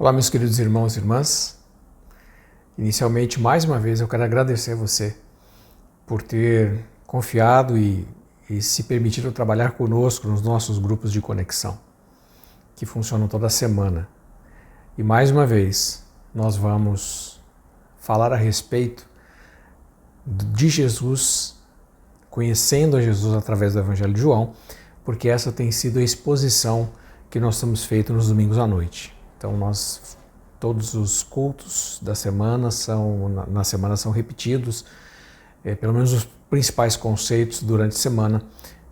Olá, meus queridos irmãos e irmãs. Inicialmente, mais uma vez, eu quero agradecer a você por ter confiado e se permitido trabalhar conosco nos nossos grupos de conexão, que funcionam toda semana. E mais uma vez, nós vamos falar a respeito de Jesus, conhecendo a Jesus através do Evangelho de João, porque essa tem sido a exposição que nós temos feito nos domingos à noite. Então, todos os cultos da semana na semana são repetidos, pelo menos os principais conceitos durante a semana,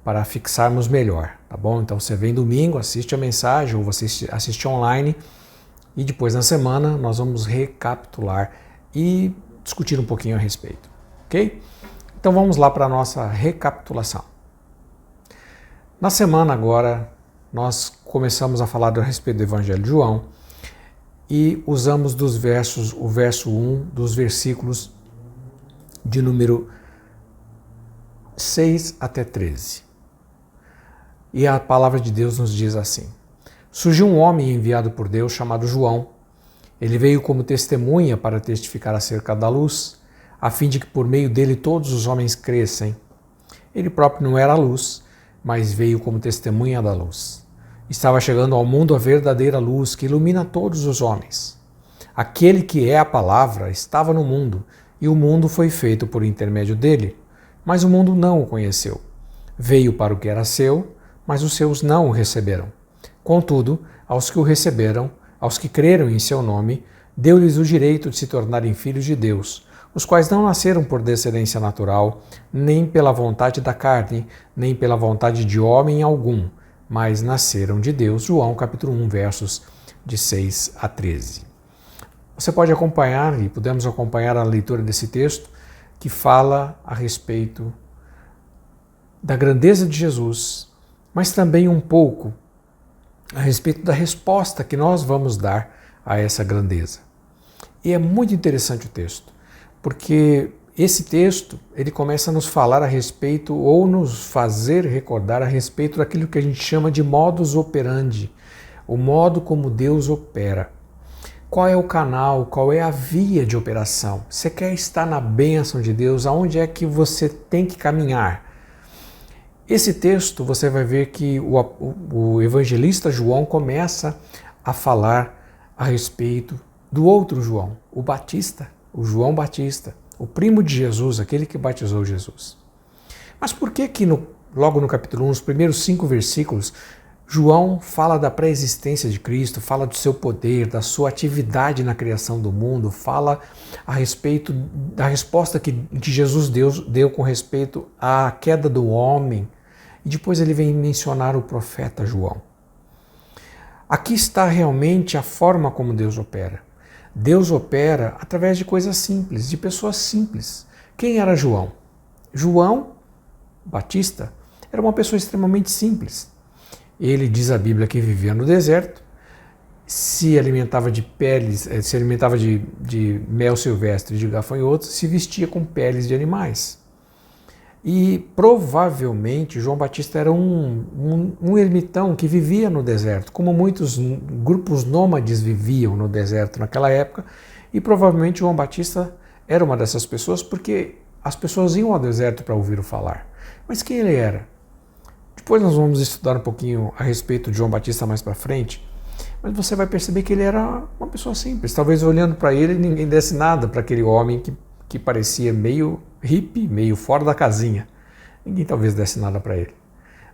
para fixarmos melhor, tá bom? Então, você vem domingo, assiste a mensagem, ou você assiste online, e depois na semana nós vamos recapitular e discutir um pouquinho a respeito, ok? Então, vamos lá para a nossa recapitulação. Na semana agora, nós começamos a falar a respeito do Evangelho de João, e usamos o verso 1 dos versículos de número 6 até 13. E a palavra de Deus nos diz assim: Surgiu um homem enviado por Deus chamado João. Ele veio como testemunha para testificar acerca da luz, a fim de que por meio dele todos os homens crescem. Ele próprio não era a luz, mas veio como testemunha da luz. Estava chegando ao mundo a verdadeira luz que ilumina todos os homens. Aquele que é a palavra estava no mundo, e o mundo foi feito por intermédio dele, mas o mundo não o conheceu. Veio para o que era seu, mas os seus não o receberam. Contudo, aos que o receberam, aos que creram em seu nome, deu-lhes o direito de se tornarem filhos de Deus, os quais não nasceram por descendência natural, nem pela vontade da carne, nem pela vontade de homem algum, mas nasceram de Deus. João capítulo 1, versos de 6 a 13. Você pode acompanhar, e podemos acompanhar a leitura desse texto, que fala a respeito da grandeza de Jesus, mas também um pouco a respeito da resposta que nós vamos dar a essa grandeza. E é muito interessante o texto, porque esse texto, ele começa a nos falar a respeito ou nos fazer recordar a respeito daquilo que a gente chama de modus operandi, o modo como Deus opera. Qual é o canal, qual é a via de operação? Você quer estar na bênção de Deus, aonde é que você tem que caminhar? Esse texto, você vai ver que o evangelista João começa a falar a respeito do outro João, o Batista, o João Batista, o primo de Jesus, aquele que batizou Jesus. Mas por que logo no capítulo 1, nos primeiros 5 versículos, João fala da pré-existência de Cristo, fala do seu poder, da sua atividade na criação do mundo, fala a respeito da resposta que Jesus deu com respeito à queda do homem, e depois ele vem mencionar o profeta João. Aqui está realmente a forma como Deus opera. Deus opera através de coisas simples, de pessoas simples. Quem era João? João Batista era uma pessoa extremamente simples. Ele, diz a Bíblia, que vivia no deserto, se alimentava de peles, se alimentava de mel silvestre e de gafanhotos, se vestia com peles de animais. E provavelmente João Batista era um ermitão que vivia no deserto, como muitos grupos nômades viviam no deserto naquela época, e provavelmente João Batista era uma dessas pessoas, porque as pessoas iam ao deserto para ouvir o falar. Mas quem ele era? Depois nós vamos estudar um pouquinho a respeito de João Batista mais para frente, mas você vai perceber que ele era uma pessoa simples. Talvez olhando para ele ninguém desse nada para aquele homem que parecia meio hippie, meio fora da casinha. Ninguém talvez desse nada para ele.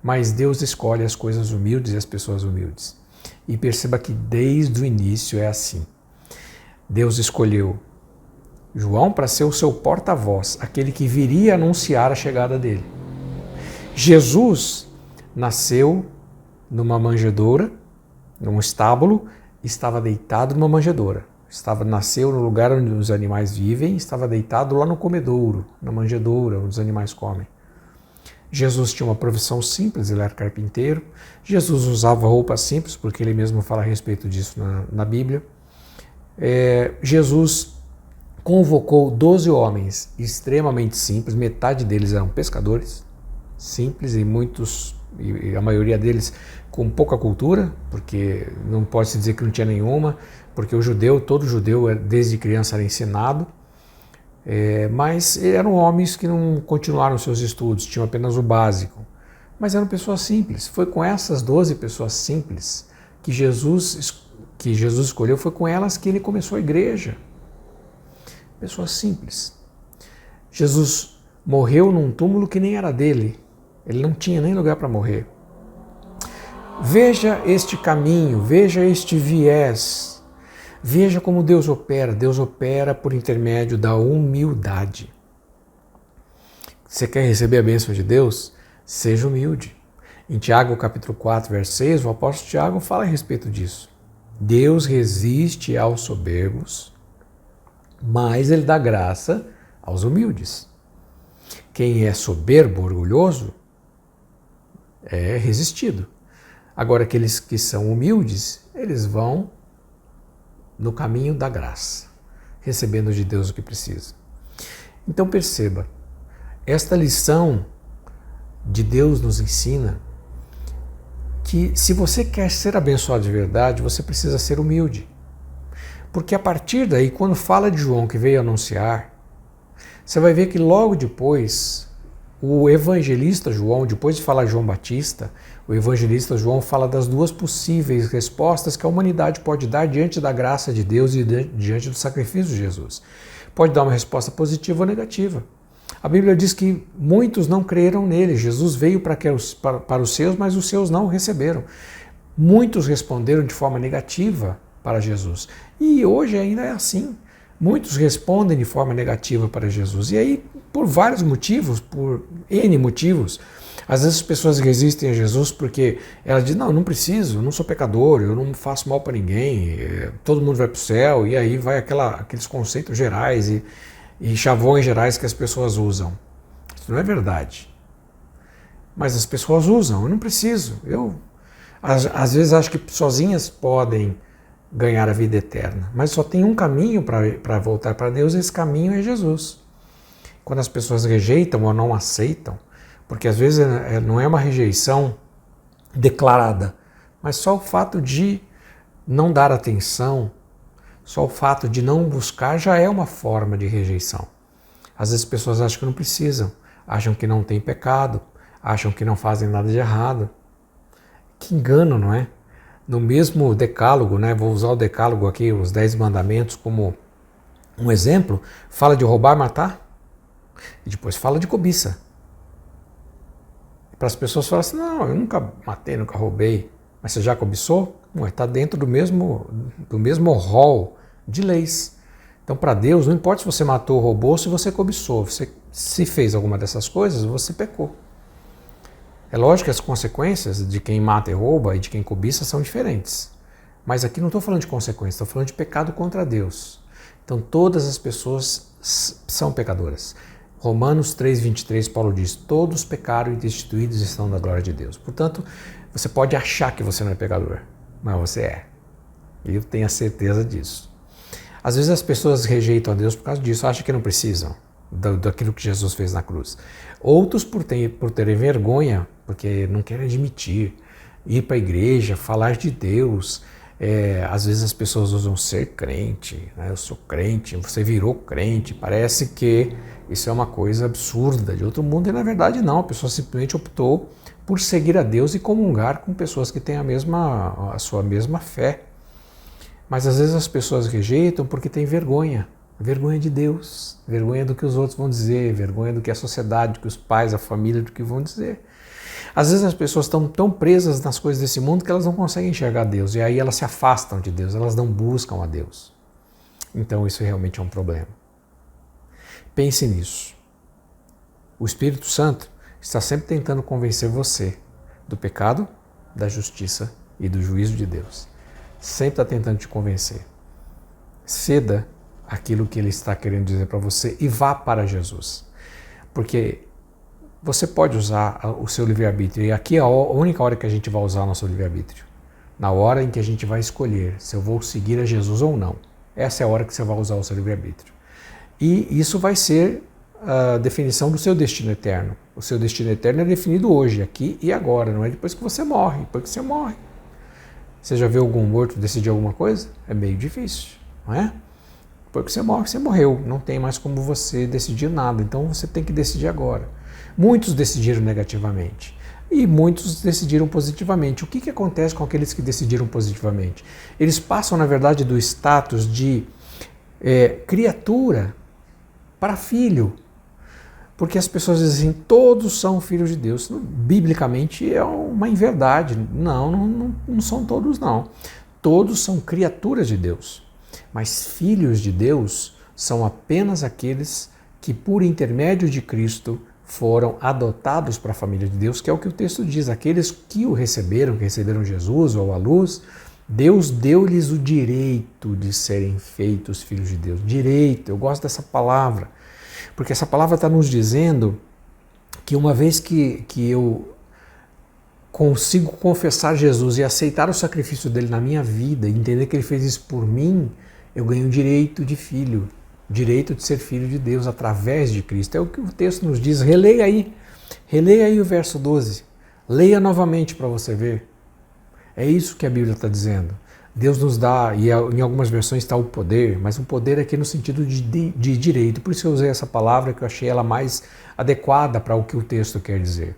Mas Deus escolhe as coisas humildes e as pessoas humildes. E perceba que desde o início é assim. Deus escolheu João para ser o seu porta-voz, aquele que viria anunciar a chegada dele. Jesus nasceu numa manjedoura, num estábulo, e estava deitado numa manjedoura. Nasceu no lugar onde os animais vivem, estava deitado lá no comedouro, na manjedoura, onde os animais comem. Jesus tinha uma profissão simples, ele era carpinteiro. Jesus usava roupas simples, porque ele mesmo fala a respeito disso na Bíblia. Jesus convocou 12 homens extremamente simples, metade deles eram pescadores, simples, e muitos e a maioria deles com pouca cultura, porque não pode se dizer que não tinha nenhuma, porque todo judeu desde criança era ensinado, mas eram homens que não continuaram seus estudos, tinham apenas o básico, mas eram pessoas simples. Foi com essas 12 pessoas simples que Jesus escolheu, foi com elas que ele começou a igreja. Pessoas simples. Jesus morreu num túmulo que nem era dele, ele não tinha nem lugar para morrer. Veja este caminho, veja este viés, veja como Deus opera por intermédio da humildade. Você quer receber a bênção de Deus? Seja humilde. Em Tiago capítulo 4, verso 6, o apóstolo Tiago fala a respeito disso. Deus resiste aos soberbos, mas ele dá graça aos humildes. Quem é soberbo, orgulhoso, é resistido. Agora, aqueles que são humildes, eles vão no caminho da graça, recebendo de Deus o que precisa. Então perceba, esta lição de Deus nos ensina que se você quer ser abençoado de verdade, você precisa ser humilde. Porque a partir daí, quando fala de João que veio anunciar, você vai ver que logo depois, o evangelista João, depois de falar João Batista, o evangelista João fala das duas possíveis respostas que a humanidade pode dar diante da graça de Deus e diante do sacrifício de Jesus. Pode dar uma resposta positiva ou negativa. A Bíblia diz que muitos não creram nele. Jesus veio para os seus, mas os seus não o receberam. Muitos responderam de forma negativa para Jesus. E hoje ainda é assim. Muitos respondem de forma negativa para Jesus. E aí, por vários motivos, por N motivos, às vezes as pessoas resistem a Jesus porque elas dizem, não preciso, eu não sou pecador, eu não faço mal para ninguém, todo mundo vai para o céu, e aí vai aqueles conceitos gerais e chavões gerais que as pessoas usam. Isso não é verdade. Mas as pessoas usam, eu não preciso. Eu, às vezes, acho que sozinhas podem ganhar a vida eterna. Mas só tem um caminho para voltar para Deus, e esse caminho é Jesus. Quando as pessoas rejeitam ou não aceitam, porque às vezes não é uma rejeição declarada, mas só o fato de não dar atenção, só o fato de não buscar já é uma forma de rejeição. Às vezes as pessoas acham que não precisam, acham que não tem pecado, acham que não fazem nada de errado. Que engano, não é? No mesmo decálogo, né, vou usar o decálogo aqui, os 10 mandamentos como um exemplo, fala de roubar, matar, e depois fala de cobiça. Para as pessoas falarem assim, não, eu nunca matei, nunca roubei, mas você já cobiçou? Está dentro do mesmo rol de leis. Então, para Deus, não importa se você matou ou roubou, se você cobiçou, se fez alguma dessas coisas, você pecou. É lógico que as consequências de quem mata e rouba e de quem cobiça são diferentes. Mas aqui não estou falando de consequências, estou falando de pecado contra Deus. Então todas as pessoas são pecadoras. Romanos 3,23, Paulo diz, todos pecaram e destituídos estão da glória de Deus. Portanto, você pode achar que você não é pecador, mas você é. E eu tenho a certeza disso. Às vezes as pessoas rejeitam a Deus por causa disso, acham que não precisam daquilo que Jesus fez na cruz. Outros por terem vergonha, porque não querem admitir, ir para a igreja, falar de Deus. Às vezes as pessoas usam ser crente, né? Eu sou crente, você virou crente, parece que isso é uma coisa absurda de outro mundo, e na verdade não, a pessoa simplesmente optou por seguir a Deus e comungar com pessoas que têm a sua mesma fé. Mas às vezes as pessoas rejeitam porque têm vergonha de Deus, vergonha do que os outros vão dizer, vergonha do que a sociedade, do que os pais, a família, do que vão dizer. Às vezes as pessoas estão tão presas nas coisas desse mundo que elas não conseguem enxergar Deus, e aí elas se afastam de Deus, elas não buscam a Deus. Então isso realmente é um problema. Pense nisso. O Espírito Santo está sempre tentando convencer você do pecado, da justiça e do juízo de Deus. Sempre está tentando te convencer. Ceda aquilo que ele está querendo dizer para você e vá para Jesus. Porque você pode usar o seu livre-arbítrio, e aqui é a única hora que a gente vai usar o nosso livre-arbítrio. Na hora em que a gente vai escolher se eu vou seguir a Jesus ou não. Essa é a hora que você vai usar o seu livre-arbítrio. E isso vai ser a definição do seu destino eterno. O seu destino eterno é definido hoje, aqui e agora, não é depois que você morre. Depois que você morre. Você já viu algum morto decidir alguma coisa? É meio difícil, não é? Depois que você morre, você morreu. Não tem mais como você decidir nada. Então você tem que decidir agora. Muitos decidiram negativamente e muitos decidiram positivamente. O que acontece com aqueles que decidiram positivamente? Eles passam, na verdade, do status de criatura para filho. Porque as pessoas dizem assim, todos são filhos de Deus. Biblicamente é uma inverdade. Não são todos, não. Todos são criaturas de Deus. Mas filhos de Deus são apenas aqueles que, por intermédio de Cristo, foram adotados para a família de Deus, que é o que o texto diz. Aqueles que o receberam, que receberam Jesus ou a luz, Deus deu-lhes o direito de serem feitos filhos de Deus. Direito, eu gosto dessa palavra. Porque essa palavra está nos dizendo que uma vez que eu consigo confessar Jesus e aceitar o sacrifício dele na minha vida, e entender que ele fez isso por mim, eu ganho o direito de filho, direito de ser filho de Deus através de Cristo. É o que o texto nos diz. Releia aí o verso 12. Leia novamente para você ver. É isso que a Bíblia está dizendo. Deus nos dá, e em algumas versões está o poder, mas o poder aqui no sentido de direito. Por isso eu usei essa palavra, que eu achei ela mais adequada para o que o texto quer dizer.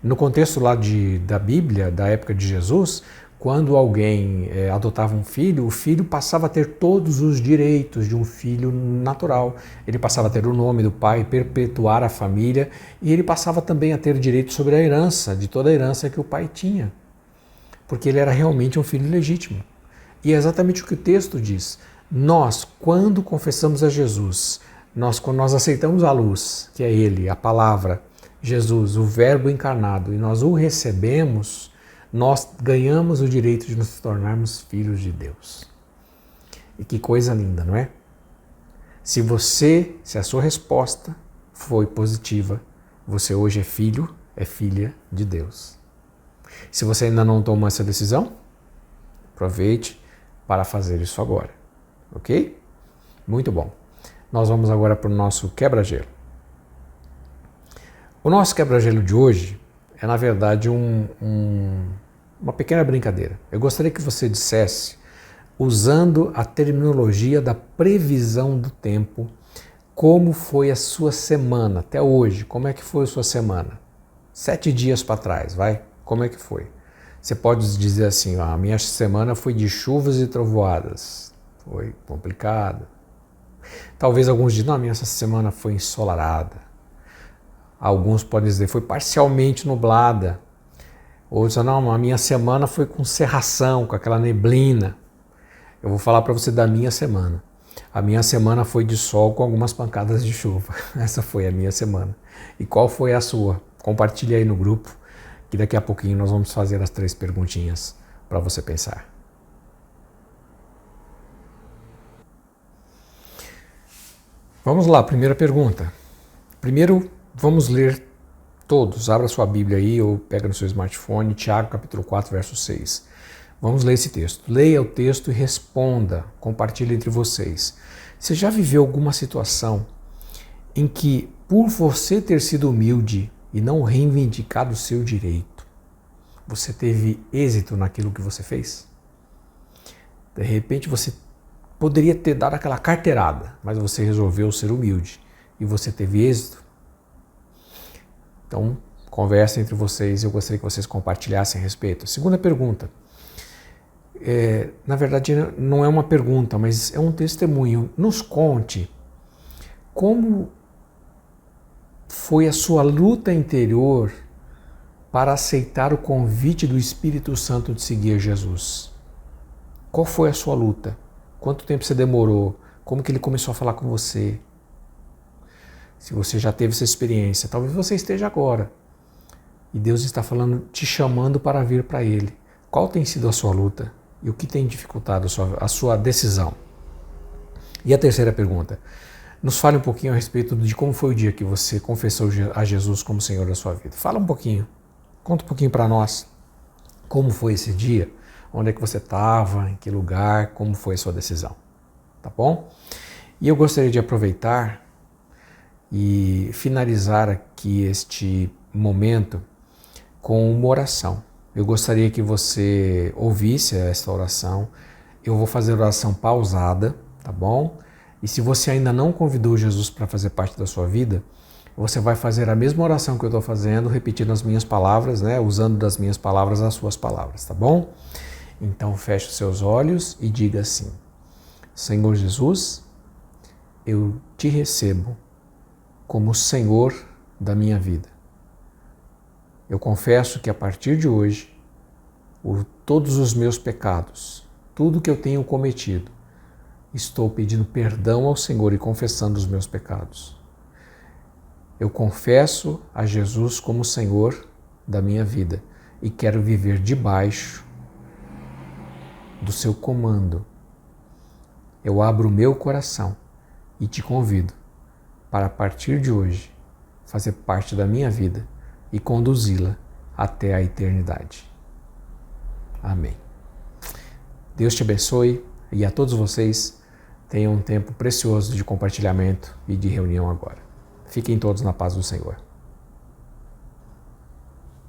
No contexto lá da Bíblia, da época de Jesus, quando alguém adotava um filho, o filho passava a ter todos os direitos de um filho natural. Ele passava a ter o nome do pai, perpetuar a família, e ele passava também a ter direito sobre a herança, de toda a herança que o pai tinha. Porque ele era realmente um filho legítimo. E é exatamente o que o texto diz. Nós, quando confessamos a Jesus, quando nós aceitamos a luz, que é Ele, a palavra, Jesus, o Verbo encarnado, e nós o recebemos, nós ganhamos o direito de nos tornarmos filhos de Deus. E que coisa linda, não é? Se a sua resposta foi positiva, você hoje é filho, é filha de Deus. Se você ainda não tomou essa decisão, aproveite para fazer isso agora, ok? Muito bom. Nós vamos agora para o nosso quebra-gelo. O nosso quebra-gelo de hoje é, na verdade, uma pequena brincadeira. Eu gostaria que você dissesse, usando a terminologia da previsão do tempo, como foi a sua semana até hoje. Como é que foi a sua semana? 7 dias para trás, vai? Como é que foi? Você pode dizer assim, a minha semana foi de chuvas e trovoadas, foi complicada. Talvez alguns dizem, não, a minha semana foi ensolarada. Alguns podem dizer, foi parcialmente nublada. Outros dizem, não, a minha semana foi com cerração, com aquela neblina. Eu vou falar para você da minha semana. A minha semana foi de sol com algumas pancadas de chuva. Essa foi a minha semana. E qual foi a sua? Compartilhe aí no grupo, que daqui a pouquinho nós vamos fazer as 3 perguntinhas para você pensar. Vamos lá, primeira pergunta. Primeiro, vamos ler todos. Abra sua Bíblia aí ou pega no seu smartphone, Tiago capítulo 4, verso 6. Vamos ler esse texto. Leia o texto e responda, compartilhe entre vocês. Você já viveu alguma situação em que, por você ter sido humilde e não reivindicado o seu direito, você teve êxito naquilo que você fez? De repente você poderia ter dado aquela carteirada, mas você resolveu ser humilde e você teve êxito? Então, conversa entre vocês, eu gostaria que vocês compartilhassem a respeito. Segunda pergunta. Na verdade, não é uma pergunta, mas é um testemunho. Nos conte como foi a sua luta interior para aceitar o convite do Espírito Santo de seguir Jesus. Qual foi a sua luta? Quanto tempo você demorou? Como que ele começou a falar com você? Se você já teve essa experiência, talvez você esteja agora. E Deus está falando, te chamando para vir para Ele. Qual tem sido a sua luta? E o que tem dificultado a sua decisão? E a terceira pergunta. Nos fale um pouquinho a respeito de como foi o dia que você confessou a Jesus como Senhor da sua vida. Fala um pouquinho. Conta um pouquinho para nós. Como foi esse dia? Onde é que você estava? Em que lugar? Como foi a sua decisão? Tá bom? E eu gostaria de aproveitar e finalizar aqui este momento com uma oração. Eu gostaria que você ouvisse esta oração. Eu vou fazer a oração pausada, tá bom? E se você ainda não convidou Jesus para fazer parte da sua vida, você vai fazer a mesma oração que eu estou fazendo, repetindo as minhas palavras, né? Usando das minhas palavras as suas palavras, tá bom? Então feche os seus olhos e diga assim: Senhor Jesus, eu te recebo como Senhor da minha vida. Eu confesso que a partir de hoje, todos os meus pecados, tudo que eu tenho cometido, estou pedindo perdão ao Senhor e confessando os meus pecados. Eu confesso a Jesus como Senhor da minha vida e quero viver debaixo do seu comando. Eu abro o meu coração e te convido para, a partir de hoje, fazer parte da minha vida e conduzi-la até a eternidade. Amém. Deus te abençoe e a todos vocês tenham um tempo precioso de compartilhamento e de reunião agora. Fiquem todos na paz do Senhor.